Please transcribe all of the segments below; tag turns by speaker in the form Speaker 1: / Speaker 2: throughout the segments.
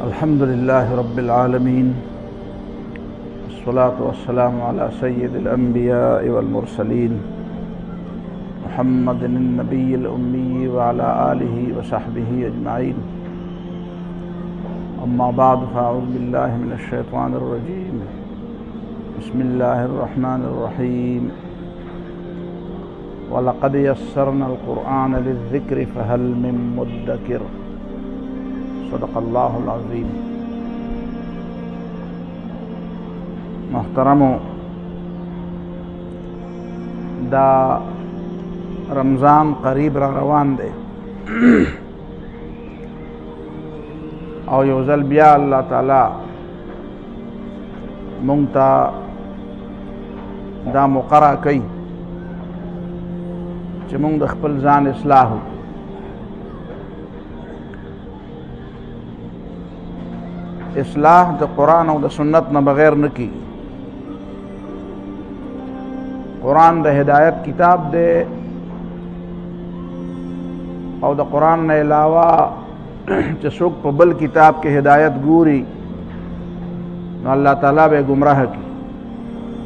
Speaker 1: الحمد لله رب العالمين والصلاة والسلام على سيد الأنبياء والمرسلين محمد النبي الأمي وعلى آله وصحبه أجمعين. أما بعد فأعوذ بالله من الشيطان الرجيم. بسم الله الرحمن الرحيم. وَلَقَدْ يَسَّرْنَا الْقُرْآنَ لِلذِّكْرِ فَهَلْ مِن مُّدَّكِرٍ. صدق اللہ العظیم. محترمو، دا رمضان قریب را روان دے او یو ځل بیا اللہ تعالی مونږ ته دا مقرره کوي چې مونږ د خپل ځان اصلاح وکړو. اصلاح د قرآن او د سنت نه بغیر نه کیږي. قرآن د هدایت کتاب دی او د قرآن نه علاوه چې څوک په بل کتاب کې هدایت ګوري نو الله تعالی به گمراه کړي،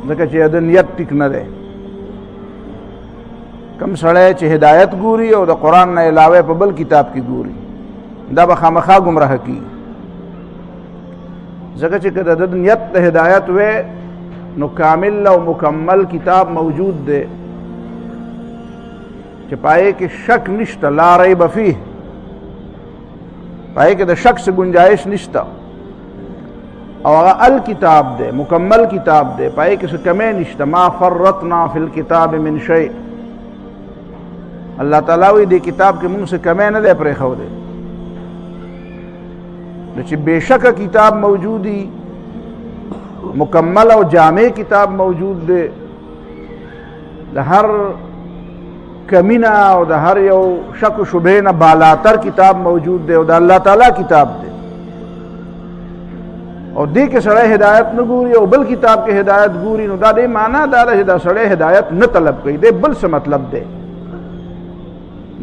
Speaker 1: ځکه چې د نیت ټیک نه دی. کم سړی چې هدایت ګوري او د قرآن نه علاوه په بل کتاب کې ګوري دا به خامخا گمراه کړي، ځکه چې که د نیت د هدایت وې نو کامل او مکمل کتاب موجود دی چې پائے کې شک نشته، لا ریب فیه، پائے کې د شک سے گنجائش نشته، او هغه الکتاب دی، مکمل کتاب دی، پائے کې څه کمی نشته. ما فرطنا فی الکتاب من شیء. اللہ تعالیٰ وی دے کتاب کے مونږ څه کمی نه دی پرېښودی. چې بے شک کتاب موجودی، مکمل او جامع کتاب موجود دی، د هر کمینه او د هر یو شک و شبهه نه بالاتر کتاب موجود دی او د الله تعالی کتاب دی. او دې کې سړی هدایت نه ګوري او بل کتاب کې هدایت ګوري نو دا دې معنا دا ده چې دا سړی هدایت نه طلب کوي، دې بل څه مطلب دی،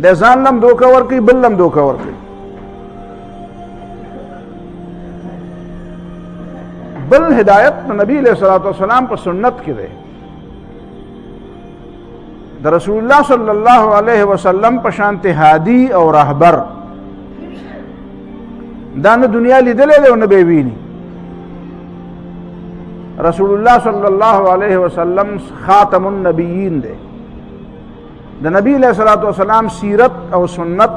Speaker 1: د ځان لم دوکه ورکوي بل لم دوکه ورکوي. بل ہدایت نبی علیہ الصلوۃ والسلام پر سنت کی دے، دا رسول اللہ صلی اللہ علیہ وسلم پر شانت ہادی اور رہبر دا نہ دنیا لیدلے دے و نہ بیوینی. رسول اللہ صلی اللہ علیہ وسلم خاتم النبیین دے. دا نبی علیہ الصلوۃ والسلام سیرت اور سنت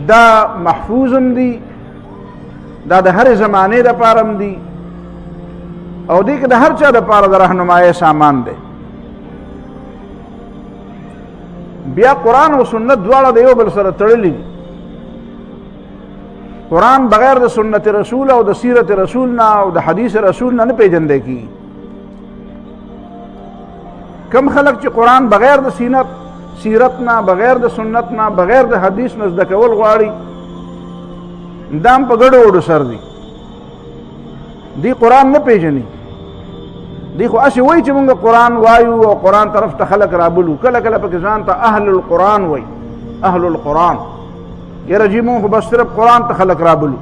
Speaker 1: دا محفوظم دی، دا د هر زمانه د پارم دی او دی که د هر چا د پاره د رهنمایي سامان دی. بیا قرآن او سنت دواړه د یو بل سره تړلي دي. قرآن بغیر د سنت رسول او د سیرت رسول نه او د حدیث رسول نه پیژندل کیږي. کم خلق چې قرآن بغیر د سیرت نه، بغیر د سنت نه، بغیر د حدیث نه زده کول غواړي دام په ګډو وډو سر دی، دی قرآن نه پیژني. دی خو اسې وایي چې مونږ قرآن وایو او قرآن طرف ته خلک رابلو، کله کله پکې ځان ته اهل القرآن وایي، اهل القرآن. یاره جی مونږ خو بس صرف قرآن ته خلک رابلو،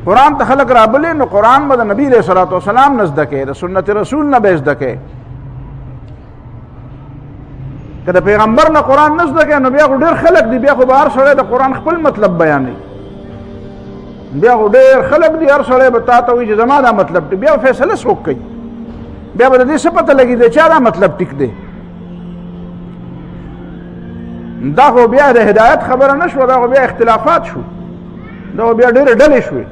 Speaker 1: قرآن ته خلک رابلې نو قرآن به د نبی علیه الصلوۃ والسلام نه زده کوې، د سنت رسول نه به زده کوې. که د پیغمبر نه قرآن نه زده کوې نو بیا خو ډېر خلک دي، بیا خو به هر سړی د قرآن خپل مطلب بیانوي، بیا خو ډېر خلک دي، هر سړی به تا ته وایي چې زما دا مطلب ټیک، بیا فیصله څوک کوي؟ بیا به د دې څه پته لګي د چا دا مطلب ټیک دی؟ دا خو بیا د هدایت خبره نه شوه، دا خو بیا اختلافات شو، دا خو بیا ډېرې ډلې شوې.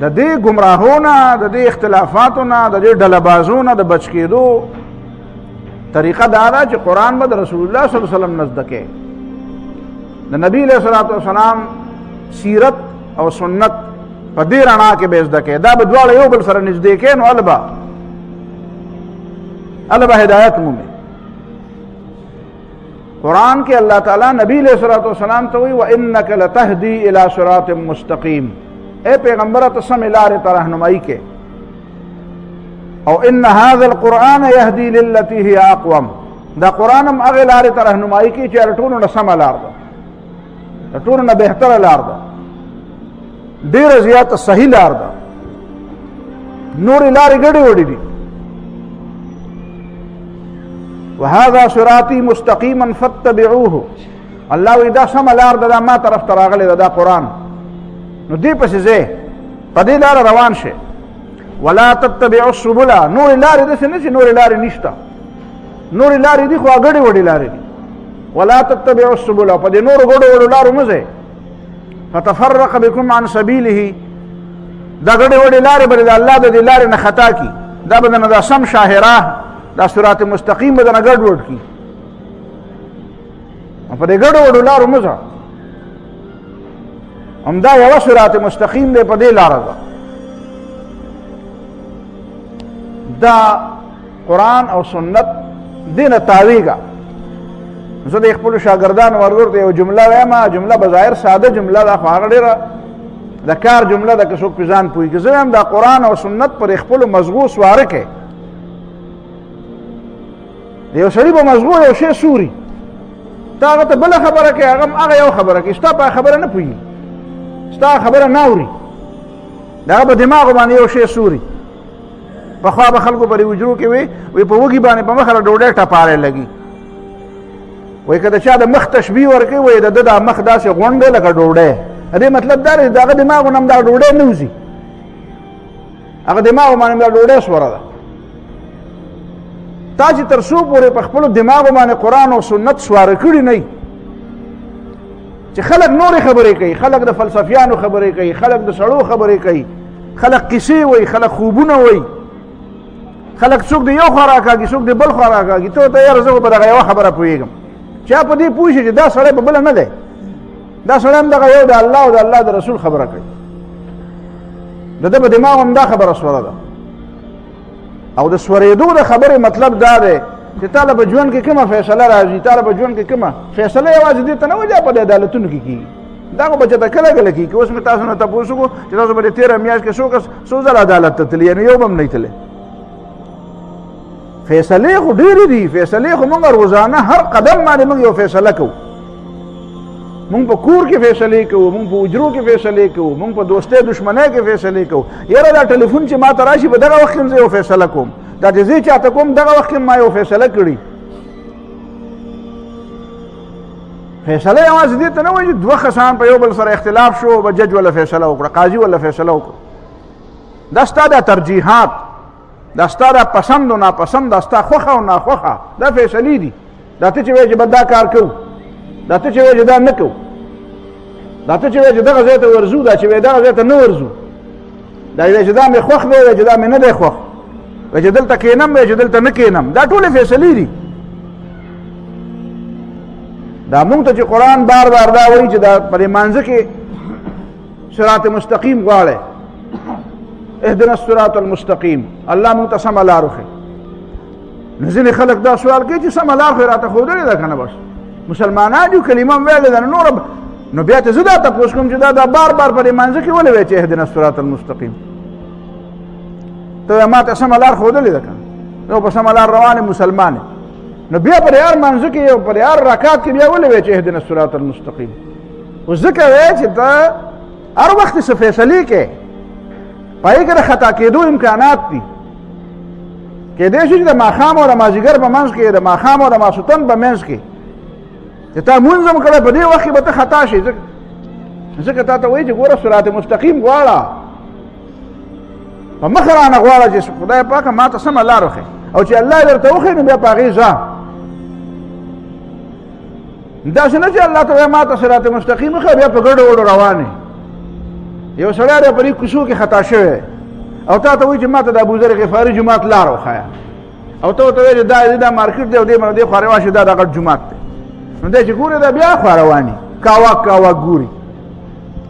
Speaker 1: د دې ګمراهونه، د دې اختلافاتو نه، د دې ډلهبازو نه د بچ کېدو طریقه دا ده چې قرآن به د رسول الله صلی الله علیه وسلم نه زده کوې، د نبی علیه الصلوۃ والسلام سیرت او سنت په دې رڼا کې به زده کوې. دا به دواړه یو بل سره نږدې کوې نو هله به هدایت مومې. قرآن کې اللہ تعالیٰ نبی علیہ الصلوۃ والسلام ته وایي وَإِنَّكَ لَتَهْدِي إِلَىٰ صِرَاطٍ مُسْتَقِيمٍ، اے پیغمبر ته سمې لارې ته رهنمایي کې. او ان هذا القرآن يهدي للتي هي اقوم، دا قرآن هم هغه لارې ته رهنمایي کوي چې هر ټولو نه سمه لار ده. د ټولو نه بهتره لار ده، ډېره زیاته صحیح لار ده. نورې لارې ګډې وډې دي. وهذا صراطي مستقیما فاتبعوه. الله وی دا سمه لار ده، دا ما طرف ته راغلی ده، دا قرآن. نو دې پسې ځئ، په دې لاره روان شئ. ولا تتبعوا السبل. نورې لارې داسې نه چې نورې لارې نشته، نورې لارې دي خو ګډې وډې لارې دي. ولا تتبعوا السبل، په دې نورو ګډو وډو لارو مه ځئ. فتفرق بكم عن سبيله. دا ګډې وډې لارې به د الله د دې لارې نه خطا کي، دا به دنه دا سم شاهراه، دا صراط مستقیم به دنه ګډ وډ کي. په دې ګډو وډو لارو مه ځه. همدا یوه صراط مستقیم دی، په دې لاره ده. دا قرآن او سنت دې نه تاویږه. زه د خپلو شاګردانو ورور ته یو جمله وایم، جمله بظاهر ساده جمله ده، خو هغه ډېره د کار جمله ده که څوک پې ځان پوهېږي. زه وایم دا قرآن او سنت پر خپلو مضغو سواره کړئ. د یو سړي په مضغو یو شی سوري، ته هغه ته بله خبره کوې، هغه یو خبره کوي، ستا په خبره نه پوهېږي، ستا خبره نه اوري، د هغه په دماغو باندې یو شی سوري. پخوا به خلکو په حجرو کې وی په وږي باندې په مخه ډوډۍ ټپاره لګي. وایي که د چا د مخ تشبیه ورکوي، وایي د ده دا مخ داسې غونډ دی لکه ډوډۍ. دې مطلب دا دی د هغه دماغو نه هم دا ډوډۍ نه وځي، هغه دماغو باندې دا ډوډۍ سوره ده. تا چې تر څو پورې په خپلو دماغو باندې قرآن او سنت سواره کړي نه وي، چې خلک نورې خبرې کوي، خلک د فلسفیانو خبرې کوي، خلک د سړو خبرې کوي، خلک قصې وایي، خلک خوبونه وایي، خلک څوک د یو خوا راکاږي، څوک د بل خوا راکاږي. ته ورته یاره زه خو په دغه یوه خبره پوهېږم. چا په دې پوه شي چې دا سړی په بله نه دی، دا سړی هم دغه یو د الله او د الله د رسول خبره کوي، د ده په دماغ هم دا خبره سوره ده. او د سورېدو د خبرې مطلب دا دی چې تاله په ژوند کې کومه فیصله راځي، تاله په ژوند کې کومه فیصله یوازې دې ته نه وایي په دې عدالتونو کې کېږي، دا خو به چېرته کله کله کېږي. اوس مې تاسو نه تپوس وکړو چې تاسو به د تېره میاشت کې څو ځله عدالت ته تللي، یعنې یو به هم نه تللی. فیصلې خو ډېرې دي، فیصلې خو موږ روزانه هر قدم باندې موږ یو فیصله کوو. موږ په کور کې فیصلې کوو، موږ په حجرو کې فیصلې کوو، موږ په دوستۍ دشمنۍ کې فیصلې کوو. یاره دا ټلیفون چې ما ته راشي په دغه وخت کې زه یو فیصله کوم، دا چې زه چاته کوم دغه وخت کې ما یو فیصله کړي. فیصله یوازې دې ته نه وایي دوه کسان په یو بل سره اختلاف شو به جج ولا فیصله وکړه، قاضي ولا فیصله وکړه. دا ستا د ترجیحات، دا ستا د پسند و ناپسند، دا ستا خوښه او ناخوښه، دا فیصلې دي. دا ته چې وایې چې به دا کار کوو، دا ته چې وایې چې دا نه کوو، دا ته چې وایې چې دغه ځای ته ورځو، دا چې وایې دغه ځای ته نه ورځو، دا وایې چې دا مې خوښ دی، وایې چې دا مې نه دی خوښ، وایې چې دلته کښېنم، وایې چې دلته نه کښېنم. دا ټولې فیصلې دي. دا مونږ ته چې قرآن بار بار دا وایي چې دا په دې مانځه کې صراط مستقیم غواړئ، اهدنا الصراط المستقیم، الله مونږ ته سمه لار وښیي. نو ځینې خلک دا سوال کوي چې سمه لار خو یې راته ښودلې ده که نه، بس مسلمانان یو کلمه م ویلې ده، نور نو بیا ته زه دا تپوس کوم چې دا بار بار په دې مانځه کې ولې وایي چې اهدنا الصراط المستقیم؟ ته ما ته سمه لار ښودلې ده که نه، یو په سمه لار روان مسلمان یې، نو بیا په هر مانځه کې یو په هر رکعت کې بیا ولې وایي چې اهدنا الصراط المستقیم؟ اوس ځکه وایي چې ته هر وخت څه فیصلې کوې، په هغې کې د خطا کېدو امکانات دي. کېدای شي چې د ماښام او د مازدیګر په منځ کې، د ماښام او د ماسخوتن په منځ کې چې تا مونځ هم کړی، په دې وخت کې به ته خطا شي. ځکه تا ته وایي چې ګوره صراط مستقیم غواړه، په مخه رانه غواړه چې خدای پاکه ما ته سمه لار وښیي، او چې الله درته وښیي نو بیا په هغې ځه. داسې نه چې الله ته وایي ما ته صراط مستقیم وښیه، بیا په ګډو وډو روان یې. یو سړی دی په دې کوڅو کې خطا شوی او تا ته وایي چې ما ته د ابوذر غفاري جومات لار وښیه، او ته ورته وایې چې دا مارکېټ دی او دې خوا روان شي، دا د غټ جومات دی. نو دی چې ګورې دا بیا خوا رواني کاواک کاواک ګوري،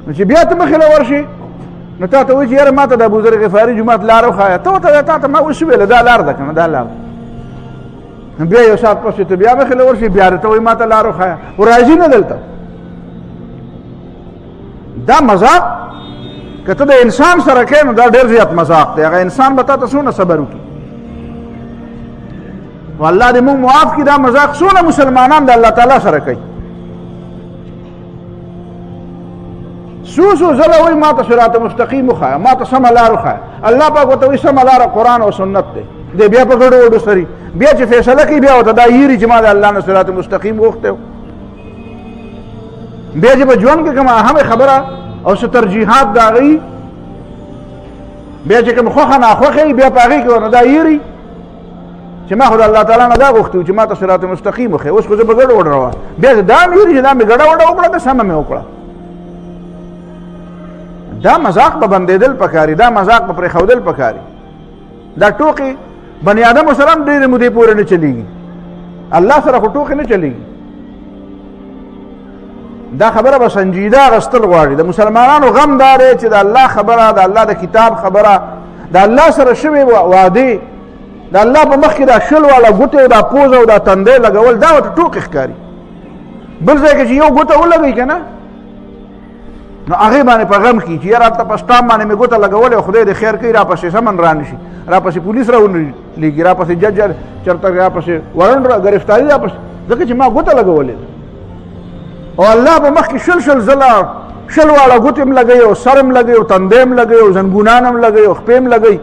Speaker 1: نو چې بیا ته مخې له ورشي نو تا ته وایي چې یاره ما ته د ابوذر غفاري جومات لار وښیه، ته ورته وایې تا ته ما اوس وویله دا لار ده که نه، دا لار. نو بیا یو ساعت پس ته بیا مخې له ورشي، بیا درته وایي ما ته لار وښیه، و راځي نه دلته. دا مذاق که ته د انسان سره کوې نو دا ډېر زیات مذاق دی، هغه انسان به تا ته څونه صبر وکړي. و الله دې موږ معاف کړي، دا مذاق څونه مسلمانان د الله تعالی سره کوي. سو زله وایي ما ته صراط مستقیم وښایه، ما ته سمه لار وښایه. الله پاک ورته وایي سمه لاره قرآن او سنت دی. دی بیا په ګډو وډو سري بیا چې فیصله کوي بیا ورته دا یېري چې ما د الله نه صراط مستقیم غوښتی و. بیا چې په ژوند کې کومه اهمه خبره او څه ترجیحات د هغوی بیا چې کوم خوښه ناخوښه وي بیا په هغې کې ورنه دا یېري چې ما خو د الله تعالی نه دا غوښتي و چې ما ته صراط مستقیم وښیي. اوس خو زه په ګډو وډو روان بیا دا هم یېري چې دا مې ګډه وډه وکړه که سمه مې وکړه. دا مذاق به بندېدل پکاري، دا مذاق به پرېښودل پکاري. دا ټوکې بني آدمو سره هم ډېرې مودې پورې نه چلېږي، الله سره خو ټوکې نه چلېږي. دا خبره به سنجیده اخیستل غواړي. د مسلمانانو غم دا دی چې د الله خبره، د الله د کتاب خبره، د الله سره شوې وعدې، د الله په مخ کې دا شل والا ګوتې او دا پوزه او دا تندی لګول دا ورته ټوکې ښکاري. بل ځای کې چې یو ګوته ولګوي که نه نو هغې باندې په غم کي چې یاره هلته په سټام باندې مې ګوته لګولې او خدای دې خیر کوي راپسې سمن را نه شي، راپسې پولیس راولېږي، راپسې جج چېرته راپسې ورنډ ګرفتاري راپسې، ځکه چې ما ګوته لګولې ده. او الله په مخ کې شل ځله شل واړه ګوتې هم لګوي او سر هم لګوي او تندی هم لګوي او زنګونان هم لګوي او خپې هم لګوي.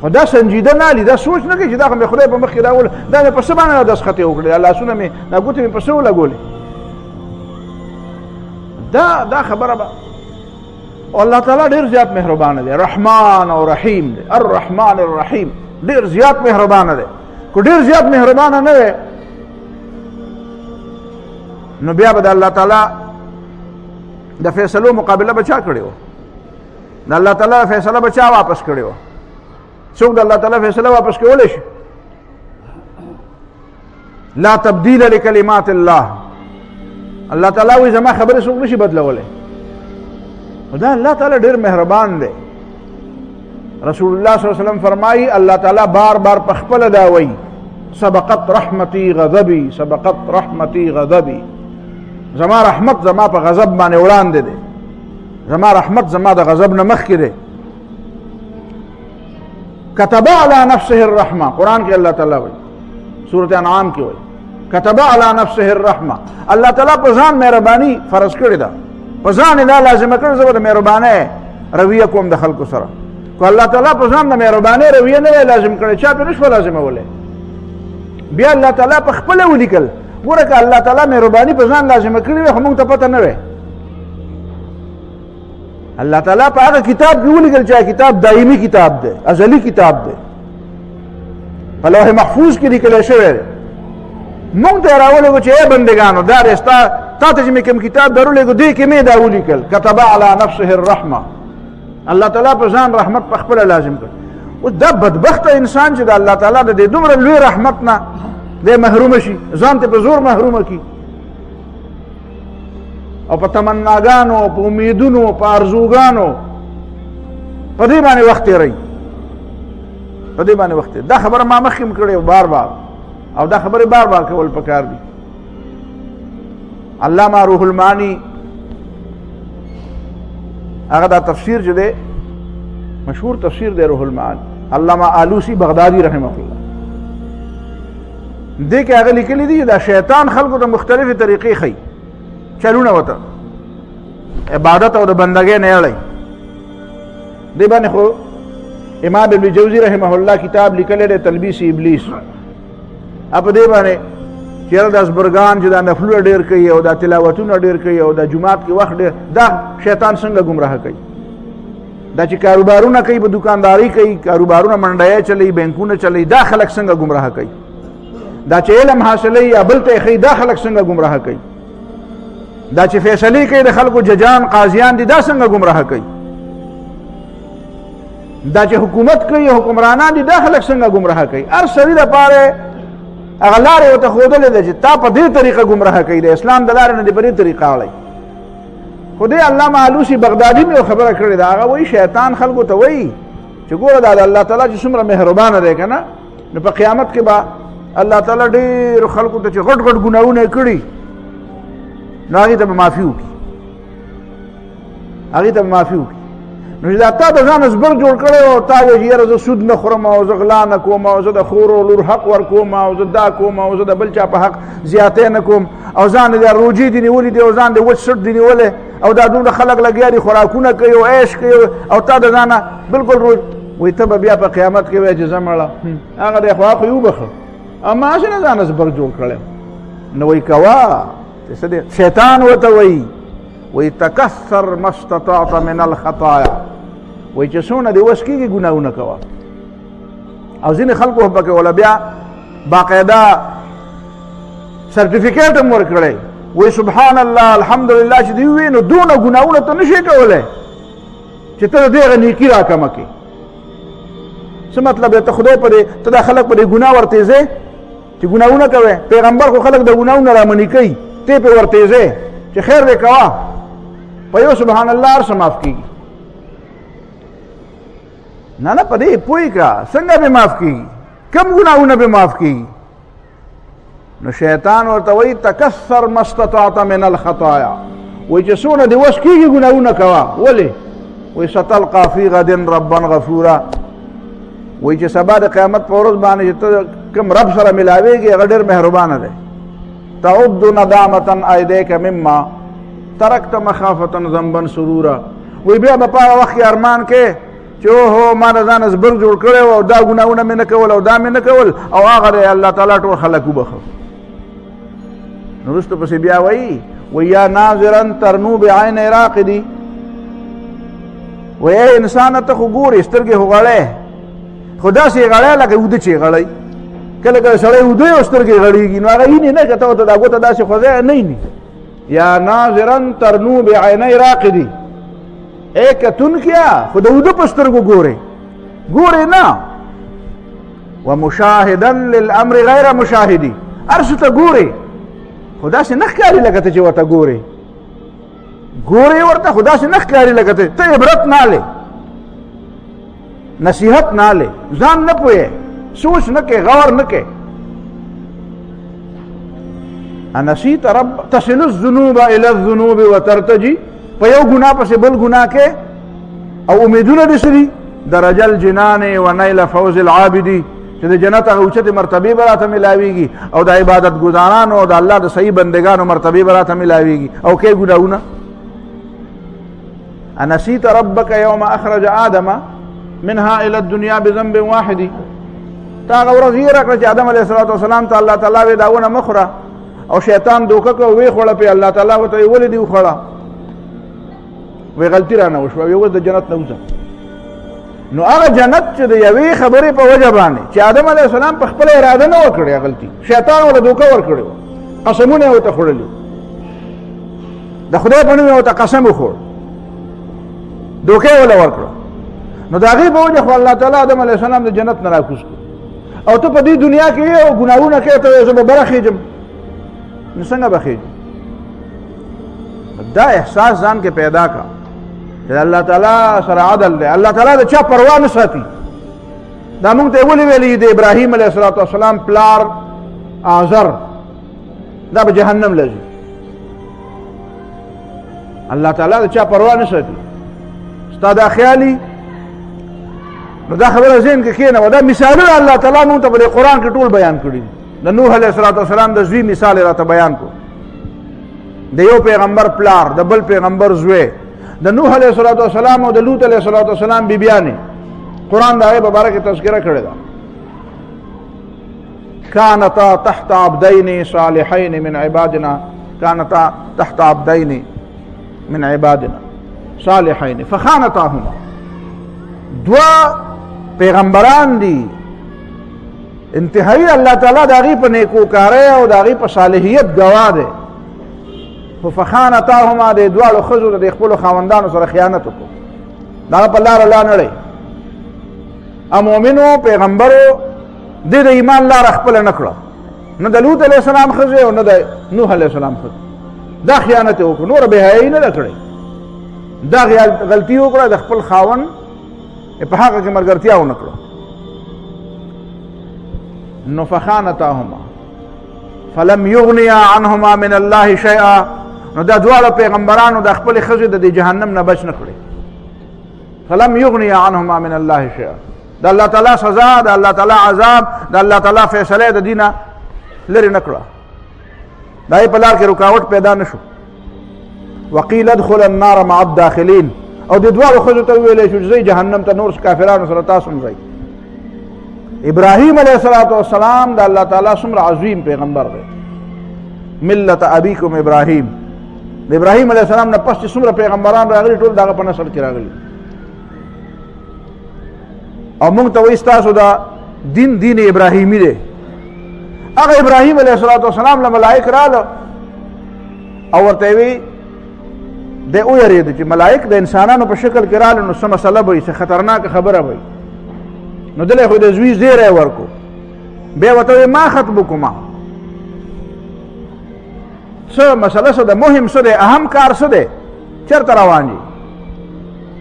Speaker 1: خو دا سنجیده نه علي، دا سوچ نه کوي چې دا خو مې خدای په مخ کې راول دا مې په څه باندې دستخطې وکړې، دا لاسونه مې دا ګوتې مې په څه ولګولې. دا خبره به او الله تعالی ډېر زیات مهربانه دی، رحمان او رحیم دی. الرحمن الرحیم ډېر زیات مهربانه دی. که ډېر زیات مهربانه نه دی نو بیا به د الله تعالی د فیصلو مقابله به چا کړې وه؟ د الله تعالی فیصله به چا واپس کړې وه؟ څوک د الله تعالی فیصله واپس کولی شي؟ لا تبدیل لکلمات الله. الله تعالی وایي زما خبرې څوک نشي بدلولی. دا الله تعالی ډېر مهربان دی. رسول الله صلی الله علیه وسلم فرمایي الله تعالی بار بار په خپله دا وایي سبقت رحمتي غضبي، سبقت رحمتي غضبي. زما رحمت زما په غضب باندې وړاندې دی، زما رحمت زما د غضب نه مخکې دی. كتب على نفسه الرحمه، قرآن کې الله تعالی وایي، سورة انعام کې وایي كتب على نفسه الرحمه. الله تعالی په ځان مهرباني فرض کړې ده، په ځان یې دا لازمه کړې زه به د مهربانۍ رویه کوم د خلکو سره. که الله تعالی په ځان د مهربانۍ رویه نه وی لازم کړې چا پرې نشوه لازمولی. بیا الله تعالی په خپله ولیکل. ګوره که الله تعالی مهرباني په ځان لازمه کړې وی خو موږ ته پته نه وی. الله تعالی په هغه کتاب کې ولیکل چې کتاب دایمي کتاب دی، ازلي کتاب دی، په لوح محفوظ کې لیکلی شوی دی. موږ ته یې راولېږو چې ای بندګانو دا دی ستا تا ته چې مې کوم کتاب درولېږو دې کې مې دا ولیکل كتب على نفسه الرحمه. الله تعالی په ځان رحمت په خپله لازم کړ. اوس دا بدبخته انسان چې د الله تعالی د دې دومره لوی رحمت نه دی محرومه شي، ځان ته په زور محرومه کړي او په تمناګانو، په امیدونو، په ارزوګانو په دې باندې وخت تېروي، په دې باندې وخت تېروي. دا خبره ما مخکې هم کړې بار بار او دا خبرې بار بار کول پکار دي. علامه روح المعانی هغه دا تفسیر چې دی مشهور تفسیر دی روح المعانی، علامه آلوسی بغدادي رحمه الله دې کې هغه لیکلي دي دا شیطان خلکو ته مختلفې طریقې ښیي، چلونه ورته عبادت او د بندګۍ نه اړوي. دې باندې خو امام ابن جوزی رحمه الله کتاب لیکلی دی تلبیس ابلیس. په دې باندې چېرې د ازبرګان چې دا نفلونه ډېر کوي او دا تلاوتونه ډېر کوي او دا جومات کې وخت ډېر، دا شیطان څنګه ګمراه کوي. دا چې کاروبارونه کوي، په دکانداري کوي، کاروبارونه منډیې چلوي، بینکونه چلوي، دا خلک څنګه ګمراه کوي. دا چې علم حاصلوي یا بل ته یې ښیي، دا خلک څنګه ګمراه کوي. دا چې فیصلې کوي د خلکو ججان قاضیان دي، دا څنګه ګمراه کوي. دا چې حکومت کوي حکمرانان دي، دا خلک څنګه ګمراه کوي. هر سړي دپاره هغه لارې ورته ښودلې ده چې تا په دې طریقه ګمراه کوي، د اسلام د لارې نه دې په دې طریقه اړوي. خو دې علامه آلوسي بغدادي مې یو خبره کړې ده، هغه وایي شیطان خلکو ته وایي چې ګوره دا د الله تعالی چې څومره مهربانه دی که نه، نو په قیامت کې به الله تعالی ډېرو خلکو ته چې غټ غټ ګناهونه یې کړي نو هغې ته به معافي وکړي، هغې ته به معافي وکړي. نو چې دا تا د ځان زبر جوړ کړی او تا وایي چې یاره زه سود نه خورم او زه غلا نه کوم او زه د خور او لور حق ورکوم او زه دا کوم او زه د بل چا په حق زیاتی نه کوم او ځان دې روجې دې نیولې دي او ځان دې وچ سټ دې نیولی او دا دومره خلک لګیا دي خوراکونه کوي او عیش کوي او تا د ځانه بالکل روز وایي ته به بیا په قیامت کې وایې چې زه مړه هغه دی خو هغه یې وبخه اما هسې نه ځانه زبر جوړ کړی نو وایي کوه چې څه دی شیطان ورته وایي تکثر ما استطعت من الخطایا وایي چې څونه دې وس کېږي ګناهونه کوه او ځینې خلکو پکې ولا بیا باقاعده سرټیفیکیټ هم ورکړی وایي سبحان الله الحمدلله چې دوی ووایي نو دونه ګناهونه ته نه شي کولی چې ته د دې هغه نیکي راکمه کړې څه مطلب دی ته خدای په دې ته دا خلک په دې ګناه ورتېځې چې ګناهونه کوې پیغمبر خو خلک د ګناهونه رامنې کوي ته پې ورتېځې چې خیر دی کوه په یو سبحان الله هر څه معاف کېږي نه نه په دې پوه که څنګه به معاف کېږي کم ګناهونه به معاف کېږي نو شیطان ورته وایي تکثر ما استطعت من الخطایا وایي چې څونه دې وس کېږي ګناهونه کوه ولې وایي ستلقى فی غد ربا غفورا وایي چې سبا د قیامت په ورځ باندې چې ته کوم رب سره ملاوېږي هغه ډېر مهربانه دی تعد ندامة ایدیک مما ترکت مخافة ذنبا سرورا وایي بیا به په هغه وخت کې ارمان کې چې اوهو ما د ځانه زبر جوړ کړی و او دا ګناهونه مې نه کول او دا مې نه کول او هغه دی الله تعالی ټول خلک وبخه نو وروسته پسې بیا وایي یا ناظرا ترنو بعین راقدي وایي ای انسانه ته خو ګورې سترګې خو غړی خو داسې یې غړی لکه اوده چې یې غړی کله کله سړی اوده او سترګې غړېږي نو هغه یینې نه که ته ورته دا ګوته داسې خوځی نه یینې یا ناظرا ترنو بعینی راقدي اے کتونکیا خو د اوده په سترګو ګورې نه ومشاهدا للامر غیر مشاهدي هر څه ته ګورې خو داسې نه ښکاري لکه ته چې ورته ګورې ورته خو داسې نه ښکاري لکه ته عبرت نه لې نصیحت نه لې ځان نه پوهې سوچ نه کې غور نه کې انسیت رب تصل الذنوب الى الذنوب وترتجي په یو ګناه پسې بل ګناه کې او امیدونه دې سړي درجه الجنان ونیل فوز العابدي چې د جنت هغه اوچتې مرتبې به راته ملاویږي او د عبادت ګزارانو او د الله د صحیح بندګانو مرتبې به راته ملاویږي او کې ګناهونه انسیت ربک یوم اخرج آدم منها الى الدنیا بذنب واحد تا هغه ورځ یې راکړه چې آدم علیه السلام ته الله تعالی وی داونه مه خوره او شیطان دوکه کو وی خوړه پې الله تعالی ورته وی ولې دې وخوړه وی غلطي رانه وشوه وی اوس د جنت نه وځه نو هغه جنت چې د یوې خبرې په وجه باندې چې آدم علیه السلام په خپله اراده نه وکړې غلطي شیطان ورته دوکه ورکړې وه قسمونه یې ورته خوړلي د خدای په نوم یې ورته قسم وخوړ دوکه یې وله ورکړه نو د هغې په وجه خو الله تعالی آدم علیه السلام د جنت نه راکوز کړو او ته په دې دنیا کې یې او ګناهونه کوې ته زه به بره خېږم نو څنګه به خېږي دا احساس ځان کې پیدا کا چې الله تعالی سره عدل دی الله تعالی د چا پروا نه ساتي دا موږ ته ولې ویلي د ابراهیم علیه السلام پلار آزر دا به جهنم لځي الله تعالی د چا پروا نه ساتي ستا دا خیالي نو دا خبره ذهن کې کښېنوه دا مثالونه الله تعالی موږ ته په دې قرآن کې ټول بیان کړي د نوح علیه السلام د زوی مثال یې راته بیان کړو د یو پیغمبر پلار د بل پیغمبر زوی د نوح علیه السلام او د لوط علیه السلام بیبیانې قرآن د هغې په باره کې تذکره کړې ده كانتا تحت عبدین صالحین من عبادنا كانتا تحت عبدین من عبادنا صالحین فخانتاهما دوا پیغمبران دي انتهایی الله تعالی د هغې په نیکوکارۍ او د هغې په صالحیت ګواه دی خو فخانتاهما د دواړو ښځو د خپلو خاوندانو سره خیانت وکړو د هغه په لاره لا نړئ مؤمنو پیغمبرو دې د ایمان لاره خپله نه کړه نه د لوط علیه السلام ښځې او نه د نوح علیه السلام ښځې دا خیانت یې وکړو نوره بېحیایي نه ده کړې دا غلطي وکړه د خپل خاوند په حقه کې ملګرتیا ونه کړه نو فخانتاهما فلم یغنیا عنهما من الله شیئا نو دا دواړه پیغمبرانو د خپلې ښځې د دې جهنم نه بچ نه کړې فلم یغنیا عنهما من الله شیئا د الله تعالی سزا د الله تعالی عذاب د الله تعالی فیصله د دې نه لرې نه کړه د هغې په لار کې رکاوټ پیدا نه شو وقیل ادخل النار مع الداخلین او د دواړو ښځو ته وویلی شو چې ځئ جهنم ته نور کافرانو سره تاسو هم ځئ. ابراهیم علیه الصلاة والسلام د الله تعالی څومره عظیم پیغمبر دی. ملت ابیکم ابراهیم، د ابراهیم علیه السلام نه پس چې څومره پیغمبران راغلي ټول د هغه په نسل کې راغلي. او موږ ته وایي ستاسو دا دین ابراهیمي دی. هغه ابراهیم علیه الصلاة والسلام له ملائک راغله او ورته یې وی دی ویرېده چې ملائک د انسانانو په شکل کې راغله نو څه مسله به وي، څه خطرناکه خبره به وي. نو دلی خو د زوی زیری ورکو. بیا ورته وی ما خطبکما، څه مسله څه ده، مهم څه دی، اهم کار څه دی، چېرته روان یې؟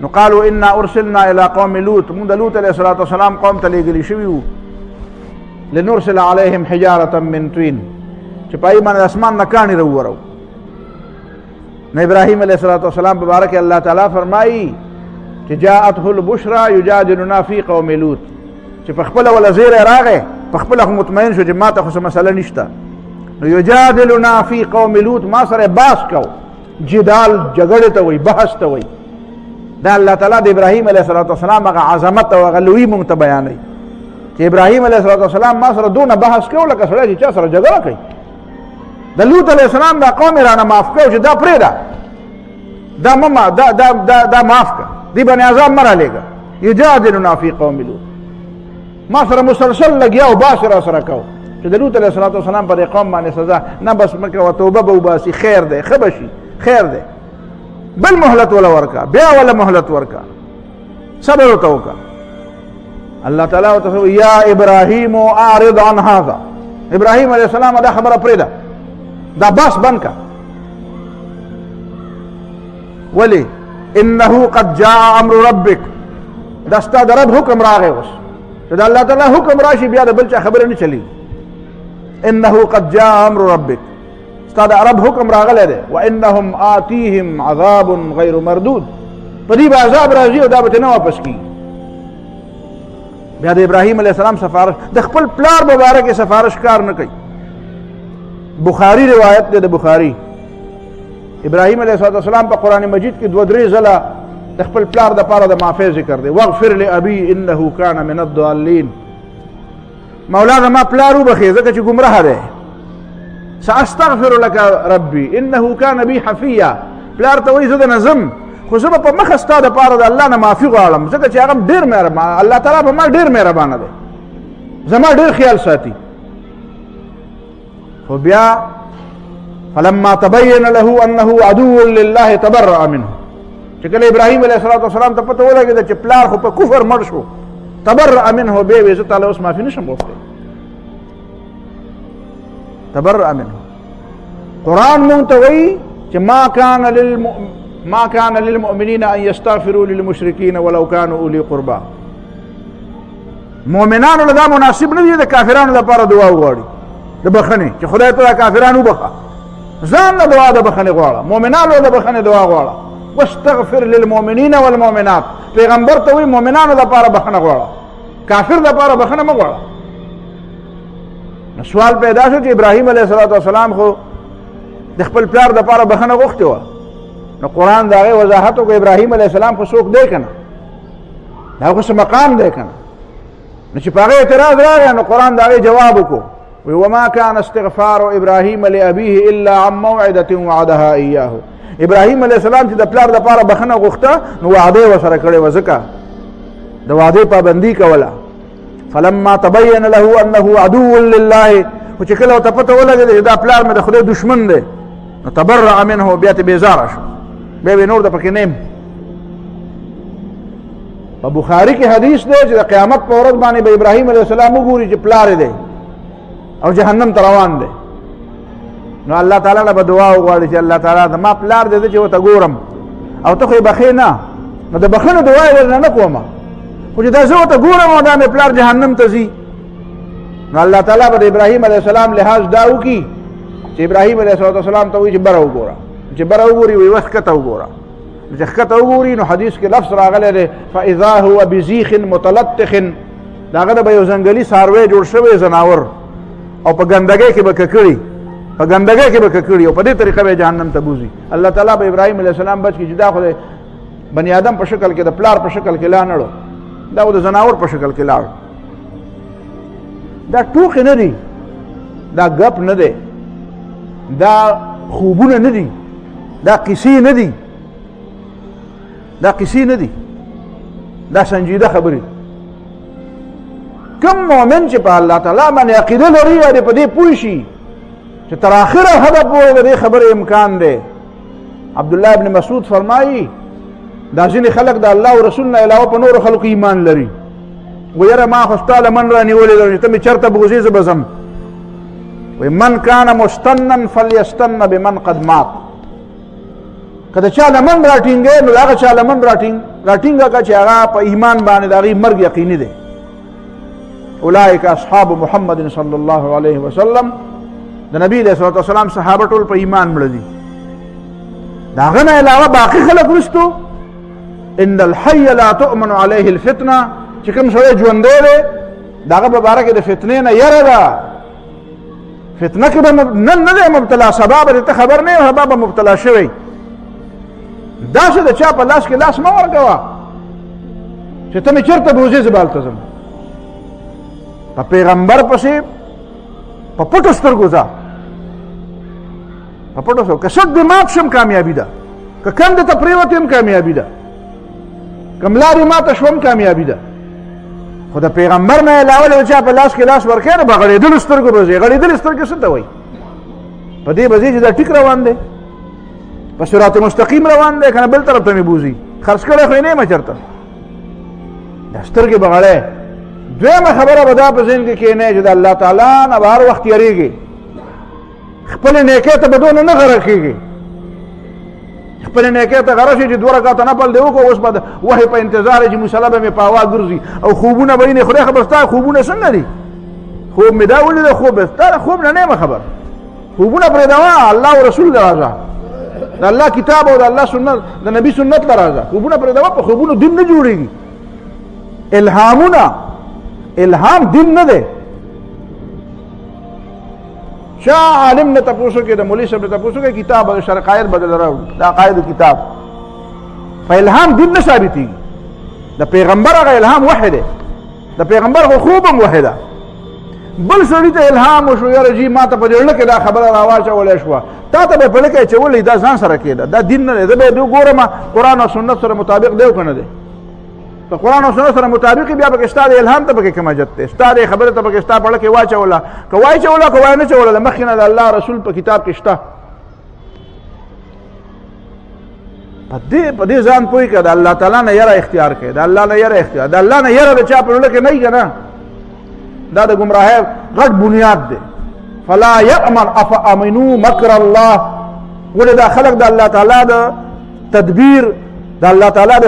Speaker 1: نو قالوا انا ارسلنا الى قوم لوط، مونږ د لوط علیه الصلاة والسلام قوم ته لېږلي شوي وو. لنرسل علیهم حجارة من طین، چې په هغې باندې د اسمان نه کاڼي راوورو. نو ابراهیم علیه الصلاة والسلام په باره کې الله تعالی فرمایي چې جاءته البشرى یجادلنا فی قوم لوط، چې په خپله وله زیری راغی، په خپله خو مطمئن شو چې ما ته خو څه مسله نشته. نو یجادلنا فی قوم لوط، ما سره باس کو، جدال جګړې ته وایي، بحث ته وایي. دا الله تعالی د ابراهیم علیه الصلاة والسلام هغه عظمت او هغه لویي مونږ ته بیانوي چې ابراهیم علیه الصلاة والسلام ما سره دونه بحث کوو لکه سړی چې چا سره جګړه کوي. د لوط علیه السلام دا قوم یې رانه معاف کړو چې دا پرېږده، دا معاف کړه، دې باندې عذاب مه رالیږه. یجادلنا فی قوم لوط، ما سره مسلسل لګیا او باس را سره کو چې د لوط علیه الصلاة والسلام په دې قوم باندې سزا نه بس مه کوه، توبه به وباسي، خیر دی، ښه به شي، خیر دی، بل مهلت ولا ورکا، بیا ولا مهلت ورکا، صبر ورته وکړه. الله تعالی ورته وایي یا ابراهیم اعرض عن هذا، ابراهیم علیه السلام دا خبره پرېږده، دا باس بند کړه. ولې؟ انه قد جاء امر ربک، دا ستا د رب حکم راغی. اوس چې د الله تعالی حکم راشي بیا د بل چا خبره نه چلېږي. انه قد جاء امر ربک، ستا د رب حکم راغلی دی. وانهم آتیهم عذاب غیر مردود، په دې به عذاب راځي او دا به ترې نه واپس کېږي. بیا د ابراهیم علیه السلام سفارش د خپل پلار په باره کې سفارش کار نه کوي. بخاري روایت دی د بخاري، ابراهیم علیه السلام په قرآن مجید کې 2-3 ځله د خپل پلار دپاره د معافی ذکر دی. واغفر لابي انه کان من الضالین، مولا زما پلار وبخې ځکه چې ګمراه دی. ساستغفر لك ربي انه كان بي حفيا، پلار ته وایي زه د نظم خو زه به په مخه ستا دپاره د الله نه معافي غواړم ځکه چې هغه ډېر مهربان، الله تعالی په ما ډېر مهربانه دی، زما ډېر خیال ساتي. خو بیا فلما تبين له انه عدو لله تبرأ منه، چې کله ابراهیم علیه الصلاة والسلام ته پته ولګېده چې پلار خو په کفر مړ شو، تبرأ منه، بیا وایي زه تعالی اوس معافي نشم غوښتی. تبرأ منه. قرآن مونږ ته وایي چې ما كان للمؤمنين ان يستغفروا للمشركين ولو كانوا اولي قربى، مؤمنانو له دا مناسب نه دي د کافرانو لپاره دعا وغواړي د بخښنې چې خدای ته دا کافران وبخه، ځان له دعا د بخښنې غواړه، مؤمنانو د بخښنې دعا غواړه. واستغفر للمؤمنين والمؤمنات، پیغمبر ته وایي مؤمنانو لپاره بخښنه غواړه، کافر لپاره بخښنه مه غواړه. سوال پیدا شو چې ابراهیم علیه السلام خو د خپل پلار دپاره بخښنه غوښتې وه، نو قرآن د هغې وضاحت وکړو ابراهیم علیه السلام خو څوک دی که نه، د هغه خو څه مقام دی که نه. نو چې په هغې اعتراض راغی نو قرآن د هغې جواب وکړو، وی وما كان استغفار ابراهیم لابیه الا عن موعدة وعدها ایاه، ابراهیم علیه السلام چې د پلار دپاره بخښنه غوښته نو وعده یې ورسره کړې وه، ځکه د وعدې پابندي کوله. فلما تبين له انه عدو لله، خو چې کله ورته پته ولګېده چې دا پلار مې د خدای دشمن دی نو تبرأ منه، بیا ته بیزاره شو، بیا به نور د پکې نیم. په بخاري کې حدیث دی چې د قیامت په ورځ باندې به ابراهیم علیه السلام وګوري چې پلار دی او جهنم ته روان دی، نو الله تعالی نه به دعا وغواړي چې الله تعالی زما پلار دی چې ورته ګورم او ته خو یې بخې نه، نو د بخښنې دعا یې ورنه نه کومه، خو چې دا زه ورته ګورم او دا مې پلار جهنم ته ځي، نو الله تعالی به د ابراهیم علیه السلام لحاظ دا وکړي چې ابراهیم علیه السلام ته وایي چې بره وګوره، چې بره وګوري وایي وس ښکته وګوره، چې ښکته وګوري نو حدیث کې لفظ راغلی دی فاذا هو بزیخ متلطخ، د هغه نه به یو ځنګلي څاروی جوړ شوی ځناور او په ګندګۍ کې به ککړي، په ګندګۍ کې به ککړي او په دې طریقه به جهنم ته بوزي. الله تعالی به ابراهیم علیه السلام بچ کړي چې دا خو د بني آدم په شکل کې د پلار په شکل کې لا نړو، دا خو د زناور په شکل کې لاړ. دا ټوکې نه دي، دا ګپ نه دی، دا خوبونه نه دي، دا کیسې نه دي، دا کیسې نه دي، دا سنجیده خبرې. کوم مؤمن چې په الله تعالی باندې عقیده لري او په دې پوه شي چې تر اخره حد پورې د دې خبرې امکان دی. عبدالله ابن مسعود فرمایي دا ځینې خلک د الله او رسول نه علاوه په نورو خلکو ایمان لري. ویره ما خو ستا لمن رانیولې چې ته مې چېرته بوځې زه به ځم. وی من کان مستنا فلیستن بمن قد مات. که د چا لمن راټینګې نو د هغه چا لمن راټینګه که چې هغه په ایمان باندې د هغې مرګ یقیني دی. اولئک اصحاب محمد صلی الله علیه وسلم، د نبی علیه الصلاة والسلام صحابه ټول په ایمان مړه دي. د هغه نه علاوه باقي خلک وروستو ان الحي لا تؤمن عليه الفتنه، چې کوم سړی ژوندی دی د هغه په باره کې د فتنې نه یره ده. فتنه کې به نن نه دی مبتلا، سبا به ته خبر نه یې سبا به مبتلا شوی. داسې د چا په لاس کې لاس مه ورکوه چې ته مې چېرته بوځې زه به هلته ځم. په پیغمبر پسې په پټو سترګو ځه، په پټو سترګو. که سټ دې مات شم کامیابي ده، که کندې ته پرېوت یم کامیابي ده، که ملا دې ماته شوم کامیابي ده. خو د پیغمبر نه علاوه د چا په لاس کې لاس ورکوې نو په غړېدلو سترګو به ځې. غړېدلې سترګې څه ته وایي؟ په دې به ځې چې دا ټیک روان دی، په صراط مستقیم روان دی، که نه بل طرف ته مې بوځي. خرڅ کړی خو یې نه یم چېرته، دا سترګې به غړی. دویمه خبره به دا په ذهن کې کښېنئ چې د الله تعالی نه به هر وخت یېرېږي. خپلې نیکۍ ته به دونه نه غره کېږي. خپلې نیکۍ ته غره شي چې 2 رکعته نفل دې وکړو، اوس به د وحي په انتظار چې مصلی به مې په هوا ګرځي او خوبونه به یې خدای خبر ستا خوبونه څنګه دي؟ خوب مې دا ولیده، خوب ستا خوب نه یم خبر. خوبونه پرېږدوه، الله او رسول له راځه، د الله کتاب او د الله سنت د نبي سنت له راځه. خوبونه پرېږدوه، په خوبونو دین نه جوړېږي. الهامونه، الهام دین نه دی. شاه عالم نه تپوسو کې، د مولوي صاحب نه تپوسو کې، کتاب او شرقایت بدل راوړي، د عقایدو کتاب. په الهام دین نه ثابتېږي. د پیغمبر هغه الهام وحی دی، د پیغمبر خو خوب هم وحی ده. بل سړي ته الهام وشو یاره جي ما ته په زړه کې دا خبره راواچولی شوه، تا ته به په لکه اچولی، دا ځان سره کېده، دا دین نه دی. زه به یې ګورم قرآن او سنت سره مطابق دی او که نه دی. په قرآن او سنت سره مطابق بیا پکې ستا د الهام ته پکې کوم حاجت دی؟ ستا د خبرې ته پکې ستا په زړه کې واچوله، که واچوله که وایې نه چوله، د مخکې نه د الله رسول په کتاب کې شته. په دې ځان پوه کړه، د الله تعالی نه یره اختیار کړې، د الله نه یره اختیار. د الله نه یره د چا په زړه کې نه وي که نه، دا د ګمراهۍ غټ بنیاد دی. فلا یأمن افامنوا مکر الله. ولې دا خلک د الله تعالی د تدبیر، د الله تعالی د